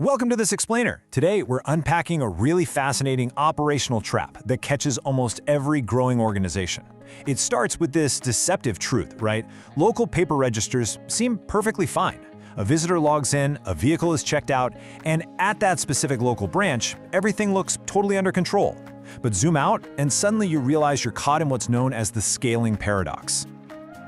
Welcome to This Explainer. Today, we're unpacking a really fascinating operational trap that catches almost every growing organization. It starts with this deceptive truth, right? Local paper registers seem perfectly fine. A visitor logs in, a vehicle is checked out, and at that specific local branch, everything looks totally under control. But zoom out, and suddenly you realize you're caught in what's known as the scaling paradox.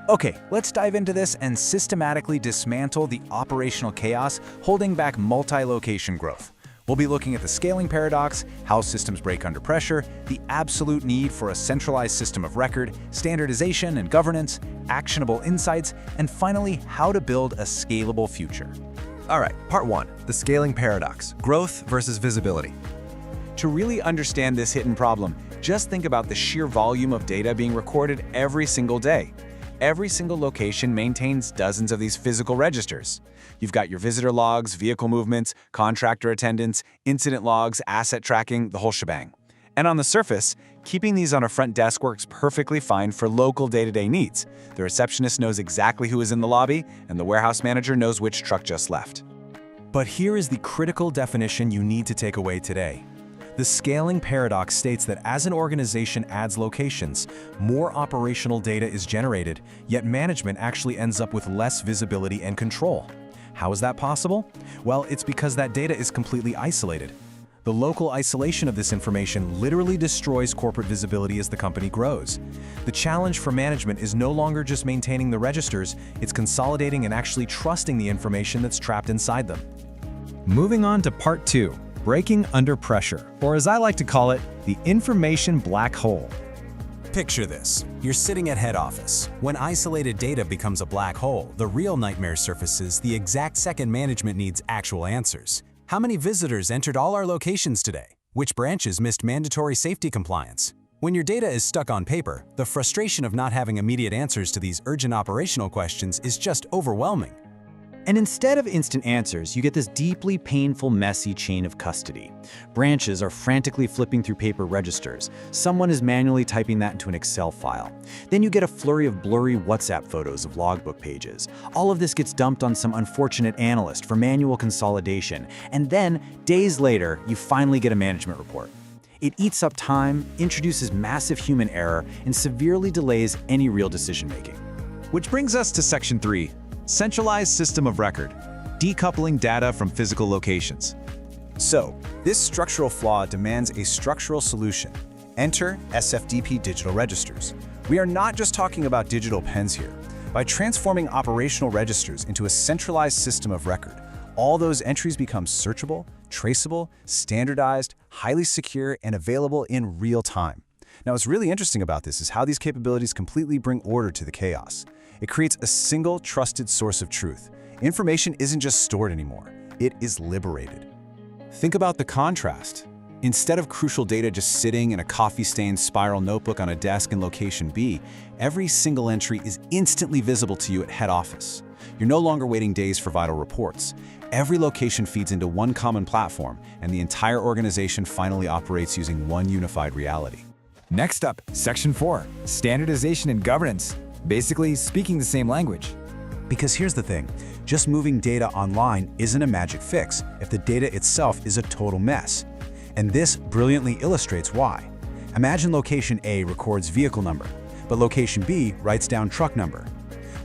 Okay, let's dive into this and systematically dismantle the operational chaos holding back multi-location growth. We'll be looking at the scaling paradox, how systems break under pressure, the absolute need for a centralized system of record, standardization and governance, actionable insights, and finally, how to build a scalable future. All right, part one, the scaling paradox, growth versus visibility. To really understand this hidden problem, just think about the sheer volume of data being recorded every single day. Every single location maintains dozens of these physical registers. You've got your visitor logs, vehicle movements, contractor attendance, incident logs, asset tracking, the whole shebang. And on the surface, keeping these on a front desk works perfectly fine for local day-to-day needs. The receptionist knows exactly who is in the lobby, and the warehouse manager knows which truck just left. But here is the critical definition you need to take away today. The scaling paradox states that as an organization adds locations, more operational data is generated, yet management actually ends up with less visibility and control. How is that possible? Well, it's because that data is completely isolated. The local isolation of this information literally destroys corporate visibility as the company grows. The challenge for management is no longer just maintaining the registers, it's consolidating and actually trusting the information that's trapped inside them. Moving on to part two. Breaking under pressure, or as I like to call it, the information black hole. Picture this. You're sitting at head office. When isolated data becomes a black hole, the real nightmare surfaces the exact second management needs actual answers. How many visitors entered all our locations today? Which branches missed mandatory safety compliance? When your data is stuck on paper, the frustration of not having immediate answers to these urgent operational questions is just overwhelming. And instead of instant answers, you get this deeply painful, messy chain of custody. Branches are frantically flipping through paper registers. Someone is manually typing that into an Excel file. Then you get a flurry of blurry WhatsApp photos of logbook pages. All of this gets dumped on some unfortunate analyst for manual consolidation. And then, days later, you finally get a management report. It eats up time, introduces massive human error, and severely delays any real decision-making. Which brings us to section 3. Centralized system of record, decoupling data from physical locations. So, this structural flaw demands a structural solution. Enter SFDP Digital Registers. We are not just talking about digital pens here. By transforming operational registers into a centralized system of record, all those entries become searchable, traceable, standardized, highly secure, and available in real time. Now, what's really interesting about this is how these capabilities completely bring order to the chaos. It creates a single, trusted source of truth. Information isn't just stored anymore, it is liberated. Think about the contrast. Instead of crucial data just sitting in a coffee-stained spiral notebook on a desk in location B, every single entry is instantly visible to you at head office. You're no longer waiting days for vital reports. Every location feeds into one common platform, and the entire organization finally operates using one unified reality. Next up, section 4, standardization and governance. Basically speaking the same language. Because here's the thing, just moving data online isn't a magic fix if the data itself is a total mess. And this brilliantly illustrates why. Imagine location A records vehicle number, but location B writes down truck number.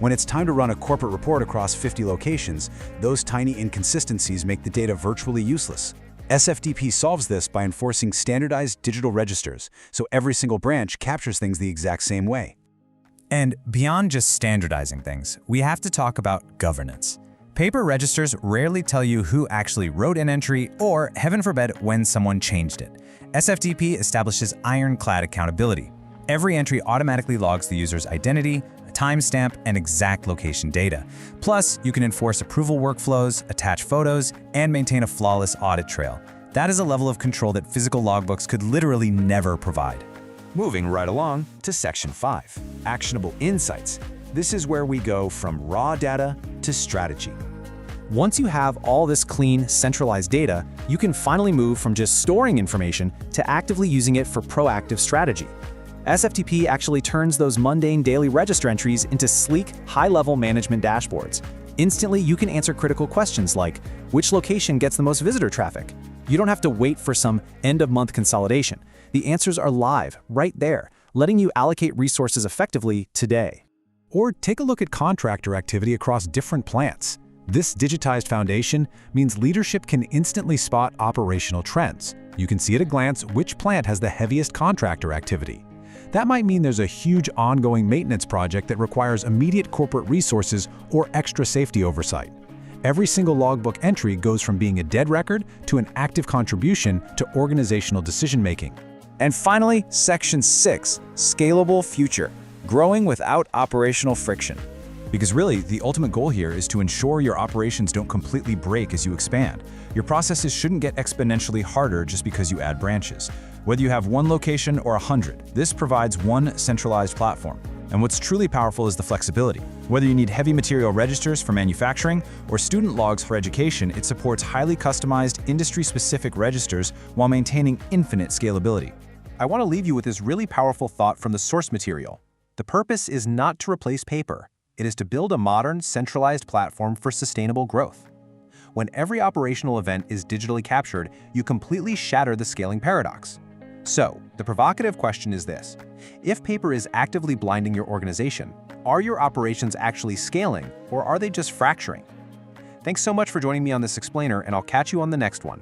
When it's time to run a corporate report across 50 locations, those tiny inconsistencies make the data virtually useless. SFDP solves this by enforcing standardized digital registers, so every single branch captures things the exact same way. And beyond just standardizing things, we have to talk about governance. Paper registers rarely tell you who actually wrote an entry or, heaven forbid, when someone changed it. SFDP establishes ironclad accountability. Every entry automatically logs the user's identity, a timestamp, and exact location data. Plus, you can enforce approval workflows, attach photos, and maintain a flawless audit trail. That is a level of control that physical logbooks could literally never provide. Moving right along to section 5, actionable insights. This is where we go from raw data to strategy. Once you have all this clean, centralized data, you can finally move from just storing information to actively using it for proactive strategy. SFDP actually turns those mundane daily register entries into sleek, high-level management dashboards. Instantly, you can answer critical questions like, which location gets the most visitor traffic? You don't have to wait for some end-of-month consolidation. The answers are live, right there, letting you allocate resources effectively today. Or take a look at contractor activity across different plants. This digitized foundation means leadership can instantly spot operational trends. You can see at a glance which plant has the heaviest contractor activity. That might mean there's a huge ongoing maintenance project that requires immediate corporate resources or extra safety oversight. Every single logbook entry goes from being a dead record to an active contribution to organizational decision-making. And finally, Section 6, Scalable Future, growing without operational friction. Because really, the ultimate goal here is to ensure your operations don't completely break as you expand. Your processes shouldn't get exponentially harder just because you add branches. Whether you have one location or 100, this provides one centralized platform. And what's truly powerful is the flexibility. Whether you need heavy material registers for manufacturing or student logs for education, it supports highly customized, industry-specific registers while maintaining infinite scalability. I want to leave you with this really powerful thought from the source material. The purpose is not to replace paper. It is to build a modern, centralized platform for sustainable growth. When every operational event is digitally captured, you completely shatter the scaling paradox. So, the provocative question is this: if paper is actively blinding your organization, are your operations actually scaling, or are they just fracturing? Thanks so much for joining me on this explainer, and I'll catch you on the next one.